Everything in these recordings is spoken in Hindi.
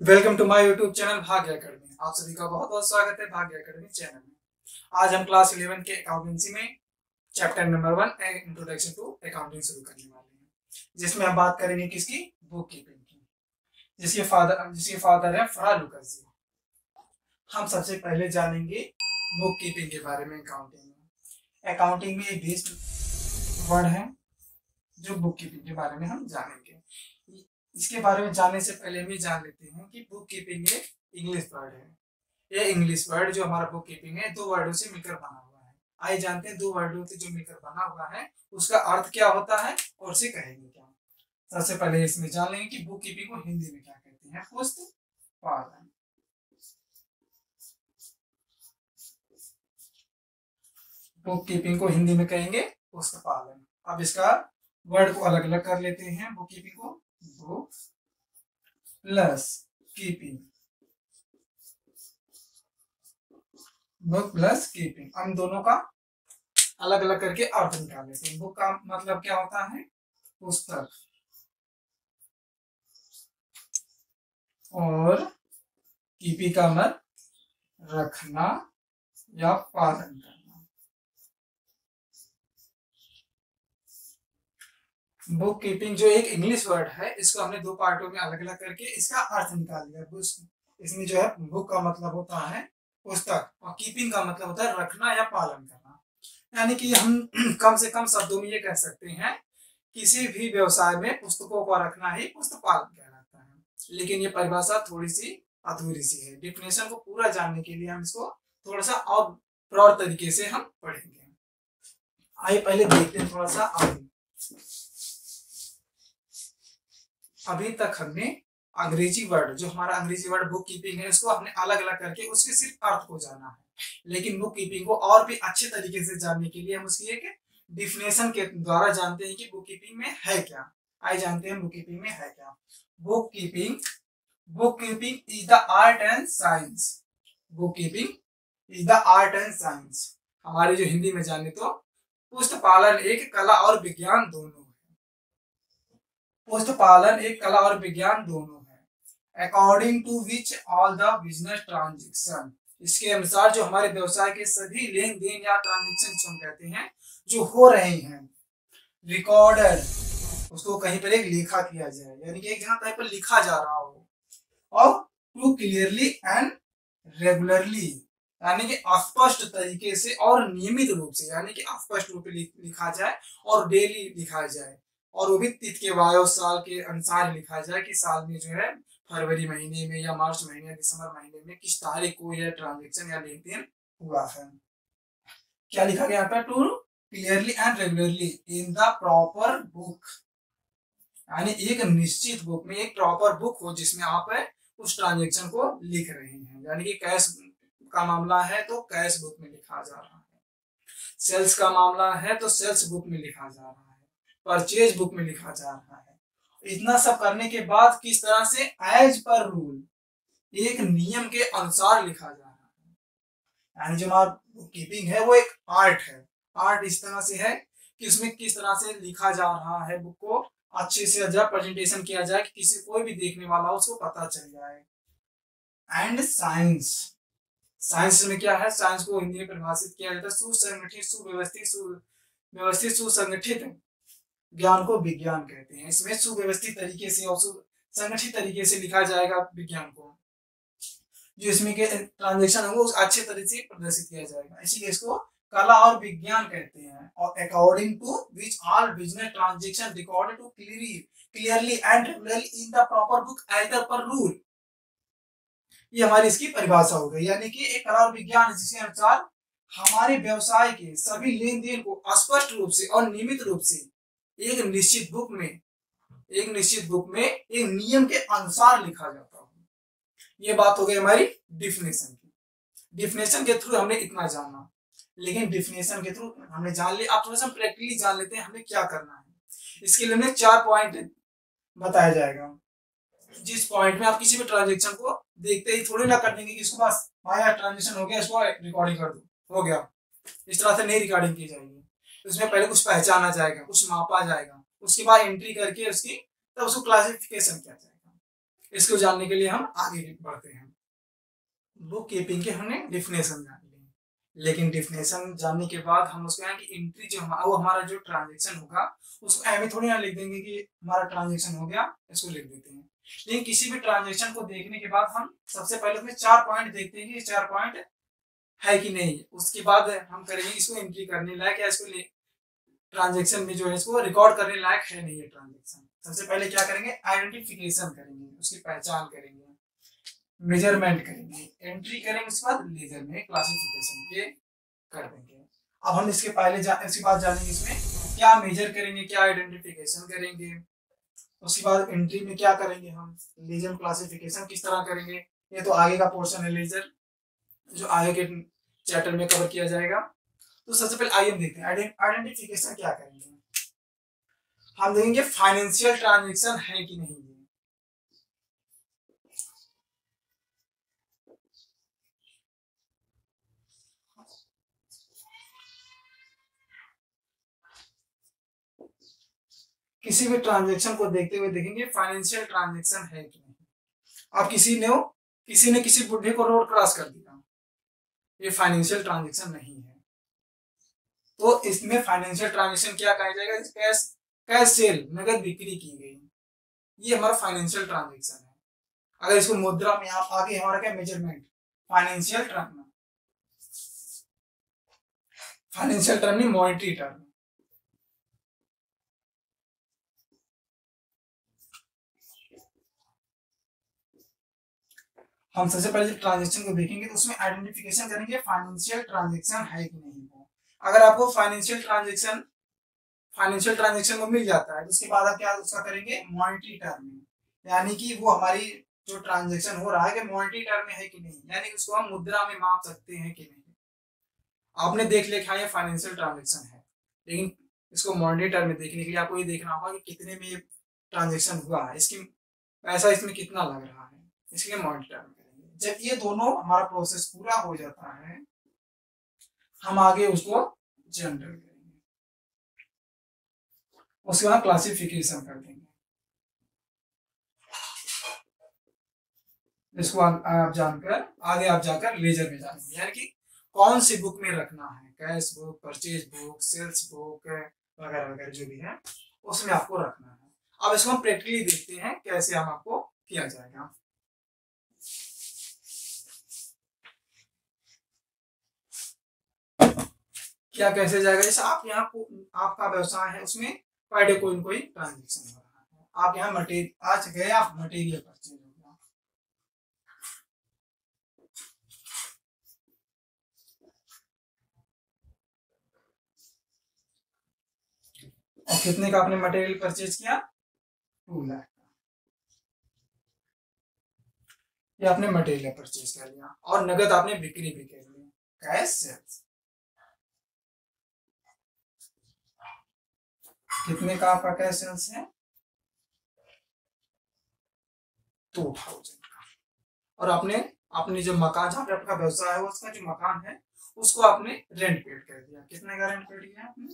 Welcome to my YouTube channel Bhagya academy. आप सभी का बहुत बहुत स्वागत है भाग्य एकेडमी चैनल में। आज हम क्लास 11 के अकाउंटेंसी में chapter number 1 introduction to accounting शुरू करने वाले हैं, जिसमें हम बात करेंगे किसकी, बुक कीपिंग की, जिसके फादर है फरहान लुकर्जी। हम सबसे पहले जानेंगे बुक कीपिंग के बारे में। अकाउंटिंग में एक बेस्ड वर्ड है जो बुक कीपिंग के बारे में हम जानेंगे। इसके बारे में जानने से पहले हम ये जान लेते हैं कि बुक कीपिंग एक इंग्लिश वर्ड है। ये इंग्लिश वर्ड जो हमारा बुक कीपिंग है दो वर्डों से मिलकर बना हुआ है। आइए जानते हैं दो वर्डों से जो मिलकर बना हुआ है उसका अर्थ क्या होता है और उसे कहेंगे क्या। सबसे पहले इसमें जान लेंगे कि बुक कीपिंग को हिंदी में क्या कहते हैं। पुस्तपालन। बुक कीपिंग को हिंदी में कहेंगे पुस्तपालन। अब इसका वर्ड को अलग अलग कर लेते हैं। बुक कीपिंग को book plus keeping, book plus keeping, हम दोनों का अलग अलग करके अर्थ निकाल लेते हैं। बुक का मतलब क्या होता है, पुस्तक, और कीपिंग का मतलब रखना या पालन करना। बुक कीपिंग जो एक इंग्लिश वर्ड है, इसको हमने दो पार्टों में अलग अलग करके इसका अर्थ निकाल लिया। इसमें जो है बुक का मतलब होता है पुस्तक और कीपिंग का मतलब होता है रखना या पालन करना। यानी कि हम कम से कम शब्दों में ये कह सकते हैं किसी भी व्यवसाय में पुस्तकों को रखना ही पुस्तपालन कहलाता है। लेकिन ये परिभाषा थोड़ी सी अधूरी सी है। डिफिनेशन को पूरा जानने के लिए हम इसको थोड़ा सा और ब्रॉड तरीके से हम पढ़ेंगे। आइए पहले देखते हैं थोड़ा सा आगे। अभी तक हमने अंग्रेजी वर्ड, जो हमारा अंग्रेजी वर्ड बुक कीपिंग है, इसको हमने अलग अलग करके उसके सिर्फ अर्थ को जाना है। लेकिन बुक कीपिंग को और भी अच्छे तरीके से जानने के लिए हम उसकी एक डिफिनेशन के द्वारा जानते हैं कि बुक कीपिंग में है क्या। आइए जानते हैं बुक कीपिंग में है क्या। Book keeping is the art and science. Book keeping is the art and science. हमारे जो हिंदी में जाने तो पुस्तपालन एक कला और विज्ञान दोनों। पुस्तपालन एक कला और विज्ञान दोनों है। According to which all the business transaction, इसके अनुसार जो हमारे व्यवसाय के सभी लेन देन या ट्रांजेक्शन हम कहते हैं जो हो रहे हैं, रिकॉर्डेड, उसको कहीं पर एक लिखा किया जाए, यानी कि एक जगह कहीं पर लिखा जा रहा हो, और टू क्लियरली एंड रेगुलरली, यानी कि स्पष्ट तरीके से और नियमित रूप से, यानी कि स्पष्ट रूप से लिखा जाए और डेली लिखा जाए, और वो भी तिथि के वायो साल के अनुसार लिखा जाए कि साल में जो है फरवरी महीने में या मार्च महीने या दिसंबर महीने में किस तारीख को यह ट्रांजेक्शन या लेन देन हुआ है। क्या लिखा गया है, to clearly and regularly in the proper book, यानी एक निश्चित बुक में, एक प्रॉपर बुक हो जिसमें आप उस ट्रांजेक्शन को लिख रहे हैं। यानी कि कैश का मामला है तो कैश बुक में लिखा जा रहा है, सेल्स का मामला है तो सेल्स बुक में लिखा जा रहा है, परचेज बुक में लिखा जा रहा है। इतना सब करने के बाद किस तरह से एज पर रूल, एक नियम के अनुसार लिखा जा रहा है। यानी जो हमारा बुक कीपिंग है वो एक आर्ट है। आर्ट इस तरह से है कि उसमें किस तरह से लिखा जा रहा है, बुक को अच्छे से अच्छा प्रेजेंटेशन किया जाए कि किसी कोई भी देखने वाला उसको पता चल जाए। एंड साइंस, साइंस में क्या है, साइंस को हिंदी में परिभाषित किया जाता है सुसंगठित, सुव्यवस्थित, सुसंगठित ज्ञान को विज्ञान कहते हैं। इसमें सुव्यवस्थित तरीके से और संगठित तरीके से लिखा जाएगा विज्ञान को, जो इसमें के ट्रांजेक्शन होंगे उस अच्छे तरीके से प्रदर्शित किया जाएगा, इसीलिए इसको कला और विज्ञान कहते हैं। और according to which all business transaction recorded to clearly and regularly in the proper book as per rule, ये हमारी इसकी परिभाषा हो गई। यानी कि एक कला और विज्ञान जिसके अनुसार हमारे व्यवसाय के सभी लेन देन को स्पष्ट रूप से और नियमित रूप से एक निश्चित बुक में एक नियम के अनुसार लिखा जाता है। ये बात हो गई हमारी डिफिनेशन की। डिफिनेशन के थ्रू हमने इतना जाना, लेकिन डिफिनेशन के थ्रू हमने जान लिया। आप थोड़ा सा प्रैक्टिकली जान लेते हैं हमें क्या करना है। इसके लिए हमें 4 पॉइंट बताया जाएगा, जिस पॉइंट में आप किसी भी ट्रांजेक्शन को देखते ही थोड़ी ना कर देंगे कि इसको बस आया ट्रांजेक्शन हो गया, इसको रिकॉर्डिंग कर दो, हो गया। इस तरह से नहीं रिकॉर्डिंग की जाएगी। उसमें पहले कुछ पहचाना जाएगा, कुछ मापा जाएगा, उसके बाद एंट्री करके उसकी तब उसको क्लासिफिकेशन किया जाएगा। इसको जानने के लिए हम आगे बढ़ते हैं। बुक कीपिंग के हमने डिफिनेशन जान ली, लेकिन डिफिनेशन जानने के बाद हम उसको यहाँ की एंट्री जो वो हमारा जो ट्रांजेक्शन होगा उसको ऐਵੇਂ थोड़ी ना लिख देंगे कि हमारा ट्रांजेक्शन हो गया, इसको लिख देते हैं। लेकिन किसी भी ट्रांजेक्शन को देखने के बाद हम सबसे पहले उसमें 4 पॉइंट देखते हैं कि ये 4 पॉइंट है कि नहीं। उसके बाद हम करेंगे इसको एंट्री करने लायक या इसको ट्रांजेक्शन में जो है इसको रिकॉर्ड करने लायक है नहीं है ट्रांजेक्शन। सबसे पहले क्या करेंगे, आइडेंटिफिकेशन करेंगे, उसकी पहचान करेंगे, मेजरमेंट करेंगे, एंट्री करेंगे, उसके बाद लेजर में क्लासिफिकेशन के कर देंगे। अब हम इसके बाद जानेंगे इसमें क्या मेजर करेंगे, क्या आइडेंटिफिकेशन करेंगे, उसके बाद एंट्री में क्या करेंगे, हम लेजर क्लासिफिकेशन किस तरह करेंगे। ये तो आगे का पोर्शन है लेजर, जो आगे के चैप्टर में कवर किया जाएगा। तो सबसे पहले आइए हम देखते हैं आइडेंटिफिकेशन क्या करेंगे। हम देखेंगे फाइनेंशियल ट्रांजेक्शन है कि नहीं। किसी भी ट्रांजेक्शन को देखते हुए देखेंगे फाइनेंशियल ट्रांजेक्शन है कि नहीं। अब किसी ने किसी बुढ़े को रोड क्रॉस कर दिया, ये फाइनेंशियल ट्रांजेक्शन नहीं है। तो इसमें फाइनेंशियल ट्रांजेक्शन क्या कहा जाएगा, कैश सेल, नगद बिक्री की गई, ये हमारा फाइनेंशियल ट्रांजेक्शन है। अगर इसको मुद्रा में आप आगे हमारा क्या मेजरमेंट, फाइनेंशियल टर्म नहीं मॉनेटरी टर्म। हम सबसे पहले जब ट्रांजेक्शन को देखेंगे तो उसमें आइडेंटिफिकेशन करेंगे फाइनेंशियल ट्रांजेक्शन है कि नहीं है। अगर आपको फाइनेंशियल ट्रांजेक्शन को मिल जाता है तो उसके बाद आप क्या उसका करेंगे, मॉनेटरी टर्म में, यानी कि वो हमारी जो ट्रांजेक्शन हो रहा है कि मॉनेटरी टर्म में है कि नहीं, यानी कि उसको हम मुद्रा में माप सकते हैं कि नहीं। आपने देख लिया ये फाइनेंशियल ट्रांजेक्शन है, लेकिन इसको मॉनेटरी टर्म में देखने के लिए आपको ये देखना होगा कि कितने में ट्रांजेक्शन हुआ है, इसकी पैसा इसमें कितना लग रहा है, इसलिए मॉनेटरी टर्म करेंगे। जब ये दोनों हमारा प्रोसेस पूरा हो जाता है हम आगे उसको जनरल करेंगे, उसके बाद क्लासिफिकेशन कर देंगे। इसको आप जानकर आगे आप जाकर लेजर में जानेंगे, यानी कि कौन सी बुक में रखना है, cash book, purchase book, sales book वगैरह वगैरह जो भी है उसमें आपको रखना है। अब इसको हम प्रैक्टिकली देखते हैं कैसे हम आपको किया जाएगा। क्या कैसे जाएगा, जैसे आप यहाँ आपका व्यवसाय है उसमें पर डे कोई ना कोई ट्रांजेक्शन हो रहा है, आप यहाँ मटेरियल आज गए आप मटेरियल परचेज हो गया, और कितने का आपने मटेरियल परचेज किया, 2 लाख का, ये आपने मटेरियल परचेज कर लिया और नगद आपने बिक्री भी कर ली, कैश सेल्स। कितने का आपका कैश सेल्स है, 2000 का। और आपने अपनी जो मकान जहाँ पे आपका व्यवसाय है उसका जो मकान है उसको आपने रेंट पेड कर दिया, कितने का रेंट पेड किया आपने,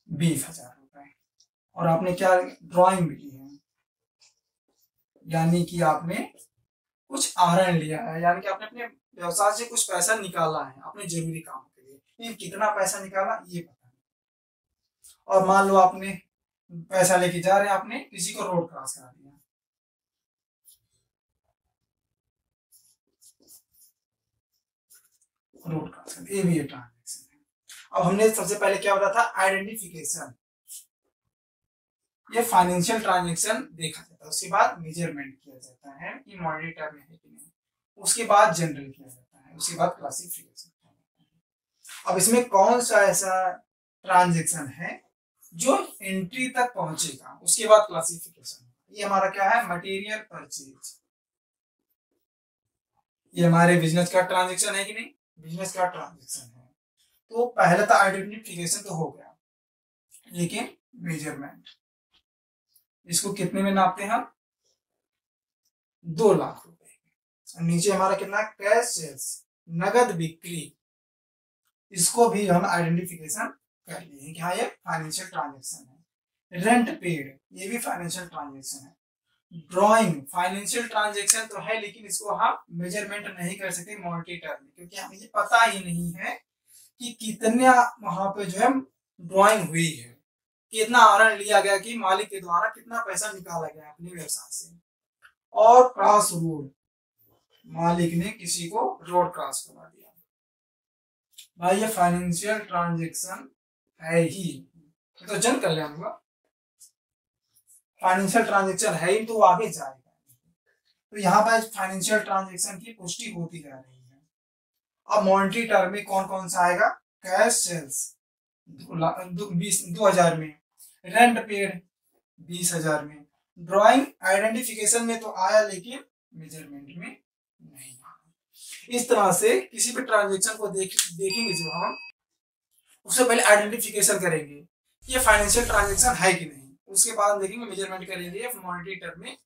20,000 रुपए। और आपने क्या ड्राइंग भी ली है, यानी कि आपने कुछ आहरण लिया है, यानी कि आपने अपने व्यवसाय से कुछ पैसा निकाला है अपने जरूरी काम के लिए, लेकिन कितना पैसा निकाला ये पता नहीं। और मान लो आपने पैसा लेके जा रहे हैं, आपने किसी को रोड क्रॉस करा दिया, रोड क्रॉस कर, ये भी ये ट्रांजेक्शन है। अब हमने सबसे पहले क्या होता था, आइडेंटिफिकेशन, ये फाइनेंशियल ट्रांजेक्शन देखा जाता है, उसके बाद मेजरमेंट किया जाता है कि मॉनेटरी टर्म है कि नहीं, उसके बाद जनरल किया जाता है, उसके बाद क्लासिफिकेशन किया जाता है। अब इसमें कौन सा ऐसा ट्रांजेक्शन है जो एंट्री तक पहुंचेगा, उसके बाद क्लासिफिकेशन, ये हमारा क्या है, मटेरियल परचेज, ये हमारे बिजनेस का ट्रांजेक्शन है कि नहीं, बिजनेस का ट्रांजेक्शन है। तो पहले तो आइडेंटिफिकेशन तो हो गया, लेकिन मेजरमेंट, इसको कितने में नापते हैं हम, 2 लाख रुपए। नीचे हमारा कितना, कैश सेल्स, नगद बिक्री, इसको भी हम आइडेंटिफिकेशन कर लिए कि हाँ ये फाइनेंशियल ट्रांजेक्शन है। रेंट पेड, ये भी फाइनेंशियल ट्रांजेक्शन है। ड्राइंग फाइनेंशियल ट्रांजेक्शन तो है, लेकिन इसको हम मेजरमेंट नहीं कर सकते मॉनेटरी टर्म में, क्योंकि हमें ये पता ही नहीं है कि कितने वहां पे जो है ड्राइंग हुई है, कितना आवरण लिया गया, कि मालिक के द्वारा कितना पैसा निकाला गया अपने व्यवसाय से। और क्रॉस रोड, मालिक ने किसी को रोड क्रॉस करवा दिया। भाई ये फाइनेंशियल ट्रांजेक्शन है ही, तो जन कल्याण हुआ, फाइनेंशियल ट्रांजेक्शन है ही तो आगे जाएगा। तो यहाँ पर फाइनेंशियल ट्रांजेक्शन की पुष्टि होती जा रही है। अब मॉनेटरी टर्म में कौन कौन सा आएगा? कैश सेल्स 2000 में, रेंट पेड 20,000 में, ड्राइंग आइडेंटिफिकेशन में तो आया लेकिन मेजरमेंट में नहीं आया। इस तरह से किसी भी ट्रांजेक्शन को देखेंगे जो हम, उससे पहले आइडेंटिफिकेशन करेंगे कि ये फाइनेंशियल ट्रांजेक्शन है कि नहीं, उसके बाद देखेंगे मेजरमेंट करेंगे मॉनेटरी टर्म में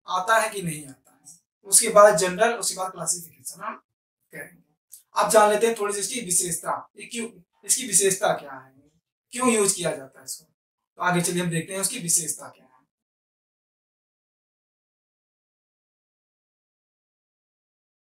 आता है कि नहीं आता है, उसके बाद जनरल, उसके बाद क्लासिफिकेशन हम करेंगे। अब जान लेते हैं थोड़ी सी इसकी विशेषता, क्यों, इसकी विशेषता क्या है, क्यों यूज किया जाता है इसको। तो आगे चलिए हम देखते हैं उसकी विशेषता क्या है।